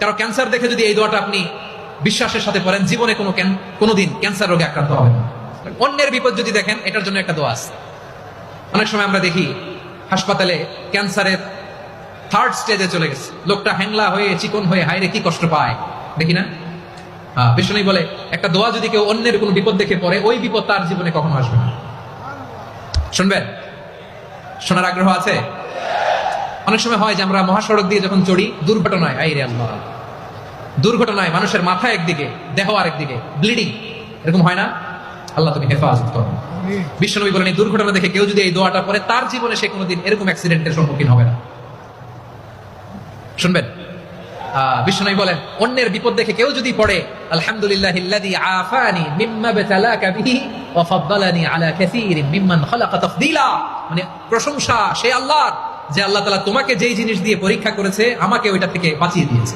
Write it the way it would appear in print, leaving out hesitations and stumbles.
কারো ক্যান্সার দেখে যদি এই দোয়াটা আপনি বিশ্বাসের সাথে পড়েন, জীবনে কোনোদিন ক্যান্সার রোগে আক্রান্ত হবেন না। অন্যের বিপদ যদি দেখেন, এটার জন্য একটা দোয়া আছে। অনেক সময় আমরা দেখি হাসপাতালে ক্যান্সারের 3rd স্টেজে চলে গেছে, লোকটা হ্যাংলা হয়ে চিকন হয়ে হায়রে কি কষ্ট পায়, দেখি না? বিষ্ণু বলে একটা দোয়া যদি কেউ অন্যের কোনো বিপদ দেখে পড়ে, ওই বিপদ তার জীবনে কখনো আসবে না। শুনবেন? শোনার আগ্রহ আছে? অনেক সময় হয় যে আমরা মহাসড়ক দিয়ে যখন চড়ি, দুর্ঘটনায়, আইরে আল্লাহ, দুর্ঘটনায় মানুষের মাথা একদিকে, দেহ আরেকদিকে, ব্লিডিং, এরকম হয় না? আল্লাহ তুমি হেফাজত করো। বিশ্বনবী বলেন এই দুর্ঘটনা দেখে কেউ যদি এই দোয়াটা পড়ে, তার জীবনে সে কোনোদিন এরকম অ্যাক্সিডেন্টের সম্মুখীন হবে না। শুনবেন? বিশ্বনবী বলেন অন্যের বিপদ দেখে কেউ যদি পড়ে, আলহামদুলিল্লাহিল্লাযী আফানি মিম্মা বাতালাকা বিহি ওয়া ফাদ্দালানি আলা কাসীরিন মিম্মান খালাকা তাফদীলা, মানে প্রশংসা সেই আল্লাহর যে আল্লাহ তাআলা তোমাকে যেই জিনিস দিয়ে পরীক্ষা করেছে, আমাকে ওইটা থেকে বাঁচিয়ে দিয়েছে।